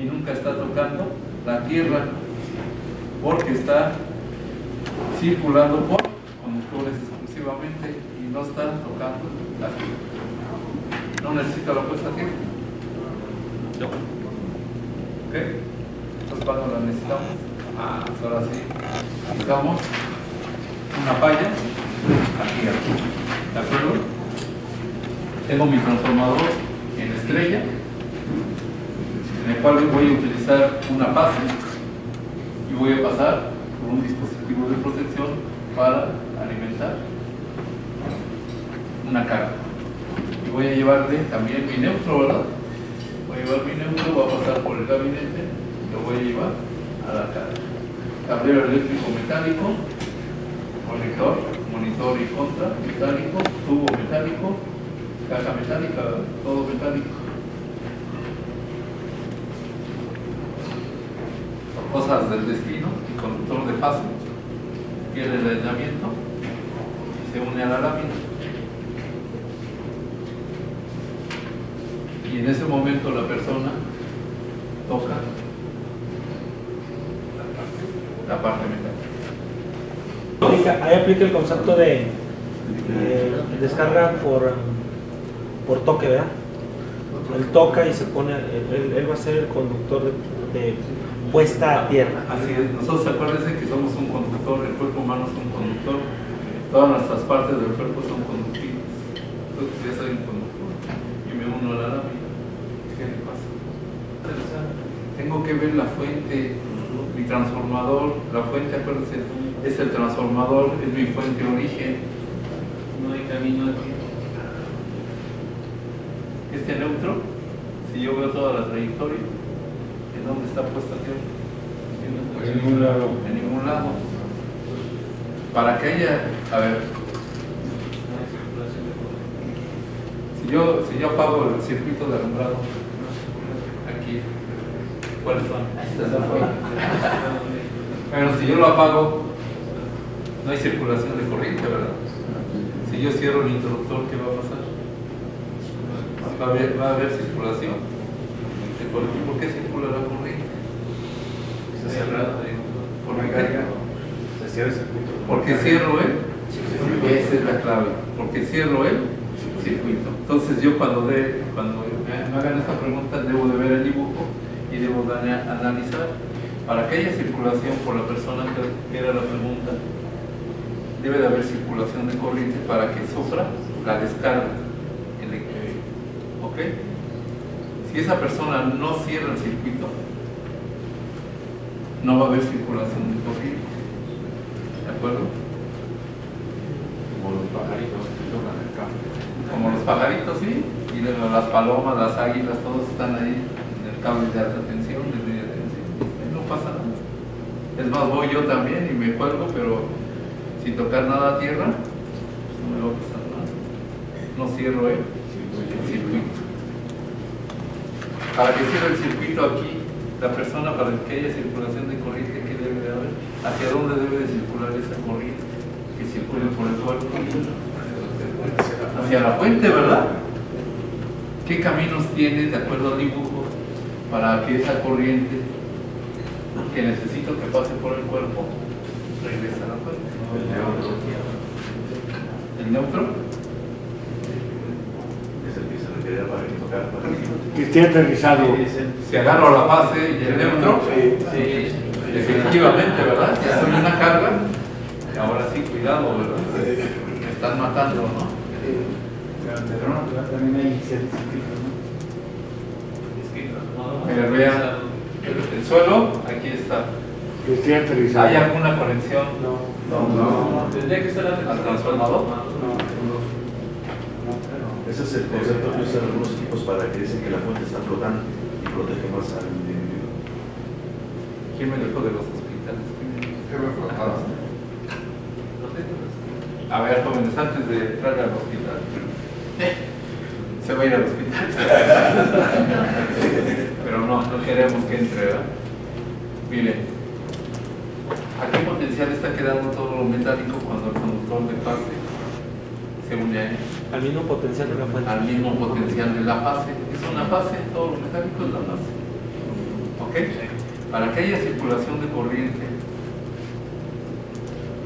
y nunca está tocando la tierra, porque está circulando por conductores exclusivamente y no está tocando la tierra. No necesita la puesta a tierra. No. ¿Ok? Entonces, cuando la necesitamos, ahora sí, necesitamos una falla aquí, ¿de acuerdo? Tengo mi transformador en estrella, en el cual voy a utilizar una fase y voy a pasar por un dispositivo de protección para alimentar una carga. Y voy a llevarle también mi neutro, ¿verdad? Voy a llevar mi neutro, voy a pasar por el gabinete, lo voy a llevar a la carga. Tablero eléctrico metálico, monitor y contra metálico, tubo metálico, caja metálica, todo metálico. Cosas del destino, el conductor de fase pierde el aislamiento y se une a la lámina. Y en ese momento la persona toca la parte metálica. Ahí aplica el concepto de descarga por toque, ¿verdad? Él toca y se pone, él va a ser el conductor de puesta a tierra. Así es, nosotros acuérdense que somos un conductor, el cuerpo humano es un conductor, todas nuestras partes del cuerpo son conductivas. Entonces ya soy un conductor y me uno a la lámina. ¿Qué le pasa? Tengo que ver la fuente, mi transformador, la fuente, acuérdense, es el transformador, es mi fuente de origen, no hay camino aquí. Este neutro, si yo veo toda la trayectoria, ¿en dónde está puesta tierra? En ningún lado. En ningún lado. Para que haya, a ver, si yo apago el circuito de alumbrado, aquí, ¿cuáles son? Esta es la fuente. Pero si yo lo apago, no hay circulación de corriente, ¿verdad? Si yo cierro el interruptor, ¿qué va a pasar? Va a haber circulación. ¿Por qué circula la corriente? Está cerrado. ¿Por qué? Se cierra el circuito. Porque cierro el. Esa es la clave. Porque cierro el circuito. Entonces yo cuando me hagan esta pregunta debo de ver el dibujo y debo de analizar. Para que haya circulación por la persona que era la pregunta, debe de haber circulación de corriente para que sufra la descarga eléctrica. ¿Ok? Si esa persona no cierra el circuito, no va a haber circulación de corriente. ¿De acuerdo? Como los pajaritos que tocan el campo. Como los pajaritos, sí, y las palomas, las águilas, todos están ahí en el cable de alta tensión, de media tensión. No pasa nada. Es más, voy yo también y me cuelgo, pero sin tocar nada a tierra, pues no me va a pasar nada. No cierro el circuito. Para que cierre el circuito aquí, la persona, para que haya circulación de corriente, ¿qué debe de haber? ¿Hacia dónde debe de circular esa corriente? Que circule por el cuerpo. Hacia la fuente, ¿verdad? ¿Qué caminos tiene, de acuerdo al dibujo, para que esa corriente que necesito que pase por el cuerpo regrese a la fuente? ¿El neutro? Es el que se requiere para tocar. Que esté aterrizado. Si agarro la base y el neutro, sí, definitivamente, ¿verdad? Ya soy una carga. Ahora sí, cuidado, ¿verdad? Me están matando, ¿no? Pero también hay circuitos, ¿no? Pero vean, el suelo, aquí está. Que esté aterrizado. ¿Hay alguna conexión? No. ¿Tendría que estar al transformador? Ese es el concepto que usan algunos equipos para que dicen que la fuente está flotando y protege más al individuo. ¿Quién me dejó de los hospitales? A ver, jóvenes, antes de entrar al hospital, se va a ir al hospital. Pero no queremos que entre, ¿verdad? Miren, ¿a qué potencial está quedando todo lo metálico cuando el conductor de fase se une a él? Al mismo potencial de la fuente. Al mismo potencial de la fase. Es una fase, todo lo metálico es la fase. ¿Ok? Para que haya circulación de corriente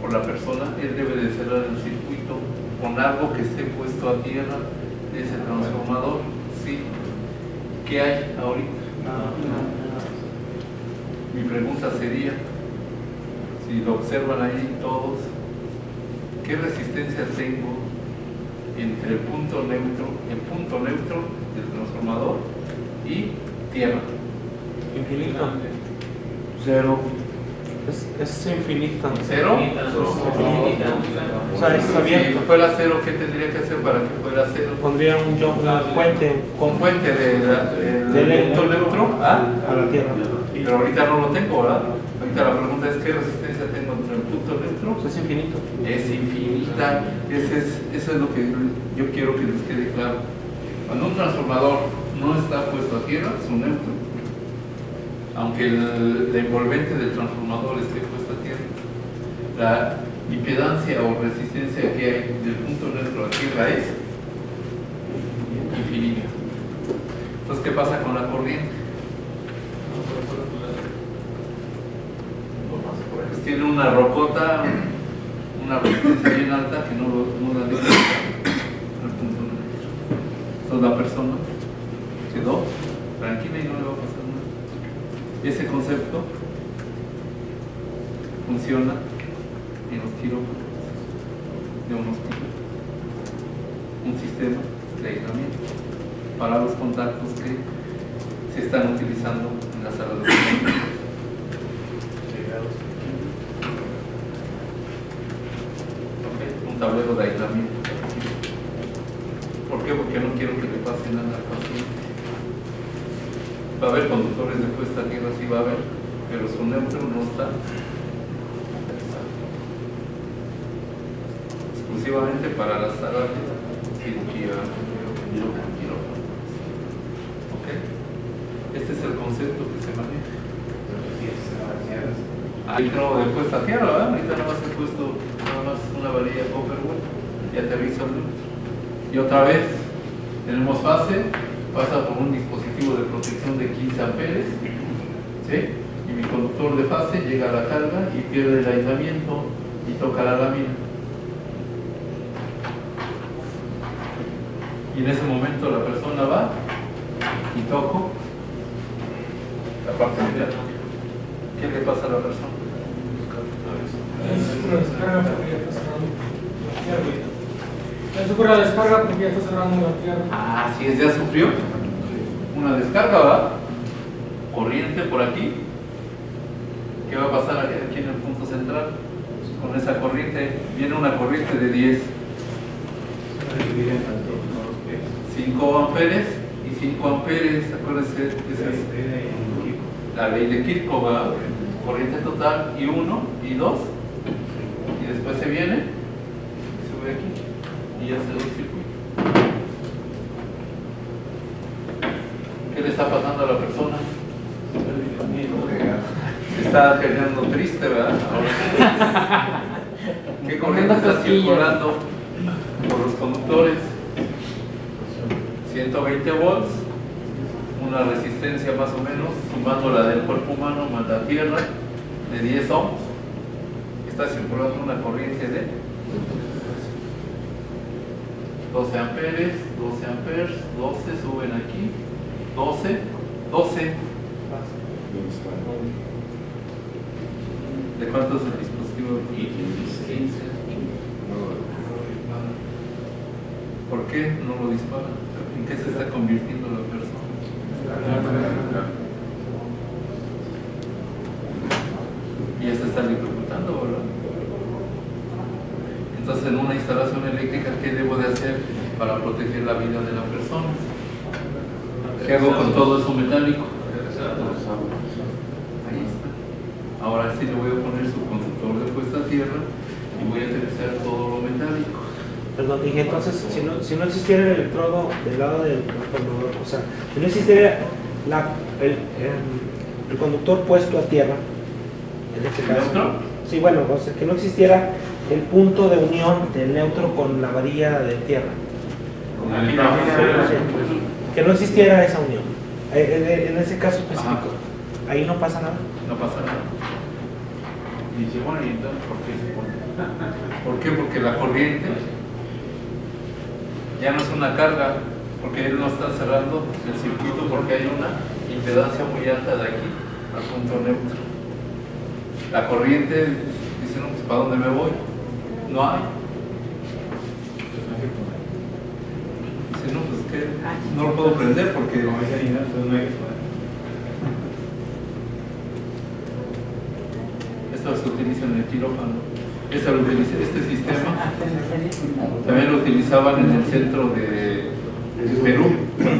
por la persona, él debe de cerrar el circuito con algo que esté puesto a tierra de ese transformador. ¿Sí? ¿Qué hay ahorita? Mi pregunta sería, si lo observan ahí todos, ¿qué resistencia tengo entre el punto neutro del transformador y tierra? Infinita. Cero. Es infinita. ¿Cero? O sea, es Si abierto. fuera cero, ¿qué tendría que hacer para que fuera cero? Pondría una fuente Con fuente del Del punto neutro ¿ah? a la tierra. Pero ahorita no lo tengo, ¿verdad? Ahorita la pregunta es ¿qué resistencia tengo entre el punto neutro? Pues es infinito. Es infinita. Eso es lo que yo quiero que les quede claro. Cuando un transformador no está puesto a tierra, es un neutro. Aunque el envolvente del transformador esté puesto a tierra, la impedancia o resistencia que hay del punto neutro a tierra es infinita. Entonces, ¿qué pasa con la corriente? Pues tiene una rocota, una resistencia bien alta que no la deja al punto neutro. Entonces la persona quedó tranquila y no le va a pasar nada. Ese concepto funciona en los quirófanos de un hospital. Un sistema de aislamiento para los contactos que se están utilizando en la sala de hospital. Un tablero de aislamiento. ¿Por qué? Porque no quiero que le pase nada al paciente. Va a haber conductores de puesta a tierra, sí va a haber, pero su neutro no está exclusivamente para la sala de cirugía quirófano. ¿Ok? Este es el concepto que se maneja. Ahí no de puesta a tierra, ¿verdad? Ahorita nada más he puesto una varilla Copperwell y aterrizo el neutro. Y otra vez tenemos fase, pasa por un dispositivo de protección de 15 amperes, ¿sí? Y mi conductor de fase llega a la carga y pierde el aislamiento y toca la lámina. Y en ese momento la persona va y toco la parte de la. ¿Qué le pasa a la persona? Es una descarga porque ya está cerrando la tierra. Eso fue la descarga porque ya está cerrando la tierra. Ah, sí, ya sufrió una descarga, ¿verdad? Corriente por aquí. ¿Qué va a pasar aquí en el punto central? Con esa corriente, viene una corriente de 10. 5 amperes y 5 amperes, acuérdense, esa es la ley de Kirchhoff, ¿verdad? Corriente total y 1 y 2, y después se viene y sube aquí y ya se da el circuito. ¿Qué le está pasando a la persona? Se está generando triste, ¿verdad? Ahora, ¿qué corriente está circulando por los conductores? 120 volts, una resistencia más o menos, sumando la del cuerpo humano más la tierra, de 10 ohms. Está circulando una corriente de 12 amperes, 12 amperes, 12 suben aquí, 12. ¿De cuánto es el dispositivo? 15. ¿Por qué no lo dispara? ¿En qué se está convirtiendo la persona? Y ya se está electrocutando, ¿verdad? Entonces, en una instalación eléctrica, ¿qué debo de hacer para proteger la vida de la persona? ¿Qué hago con todo eso metálico? Ahí está. Ahora sí le voy a poner su conductor de puesta a tierra y voy a aterrizar todo lo metálico. Perdón, dije, entonces, si no existiera el electrodo del lado del transformador, o sea, si no existiera el conductor puesto a tierra, en este caso. ¿Neutro? Sí, bueno, o sea, que no existiera el punto de unión del neutro con la varilla de tierra. Aquí no. Que no existiera esa unión, en ese caso específico. Ajá. Ahí no pasa nada. No pasa nada. Y dice, bueno, ¿y entonces por qué se pone? ¿Por qué? Porque la corriente ya no es una carga, porque él no está cerrando el circuito porque hay una impedancia muy alta de aquí al punto neutro. La corriente dice, no, pues ¿para dónde me voy? No hay. Dice, no, pues que no lo puedo prender porque Como dice Nina, entonces no hay que poner. esto se utiliza en el quirófano. Este sistema también lo utilizaban en el centro de Perú.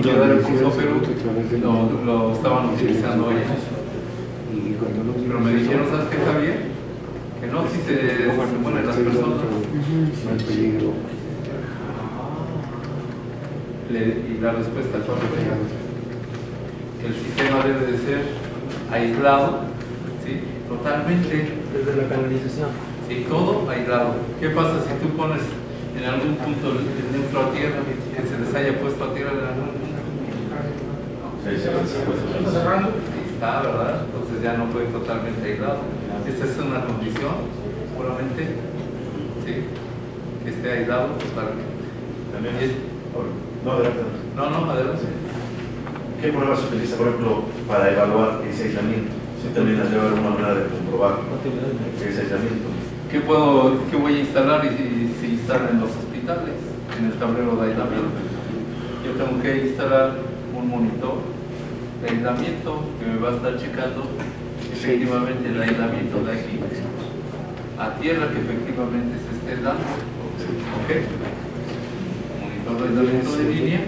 Yo dar el curso a Perú, lo estaban utilizando ellos. Pero me dijeron, ¿sabes qué, Javier? Que no, si se mueren las personas. Y la respuesta fue que el sistema debe de ser aislado, ¿sí? Totalmente. Desde la canalización. Sí, todo aislado. ¿Qué pasa si tú pones en algún punto el neutro a tierra, que se les haya puesto a tierra en algún punto? ¿Está cerrando? Ahí está, ¿verdad? Entonces ya no fue totalmente aislado. Esta es una condición, puramente, ¿sí? Que esté aislado totalmente. También Y- no, adelante. No, adelante. ¿Qué prueba se utiliza, por ejemplo, para evaluar ese aislamiento? Si también has llevado una manera de comprobar ese aislamiento. ¿Qué voy a instalar y se instala en los hospitales, en el tablero de aislamiento? Yo tengo que instalar un monitor de aislamiento que me va a estar checando efectivamente el aislamiento de aquí a tierra que efectivamente se esté dando. ¿Ok? Monitor de aislamiento de línea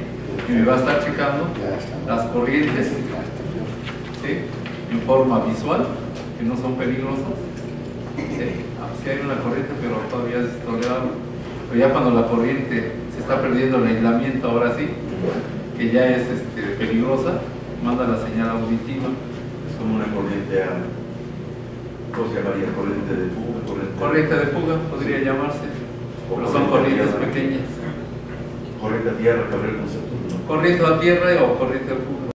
que me va a estar checando las corrientes, ¿sí? En forma visual, que no son peligrosas. Sí, hay una corriente, pero todavía es tolerable. Pero ya cuando la corriente se está perdiendo el aislamiento, ahora sí, que ya es peligrosa, manda la señal auditiva. Es como una corriente a... ¿Cómo se llamaría? Corriente de fuga. Corriente de fuga podría llamarse, pero son corrientes pequeñas. Corriente a tierra, que habría el concepto, ¿no? Corriente a tierra o corriente de fuga.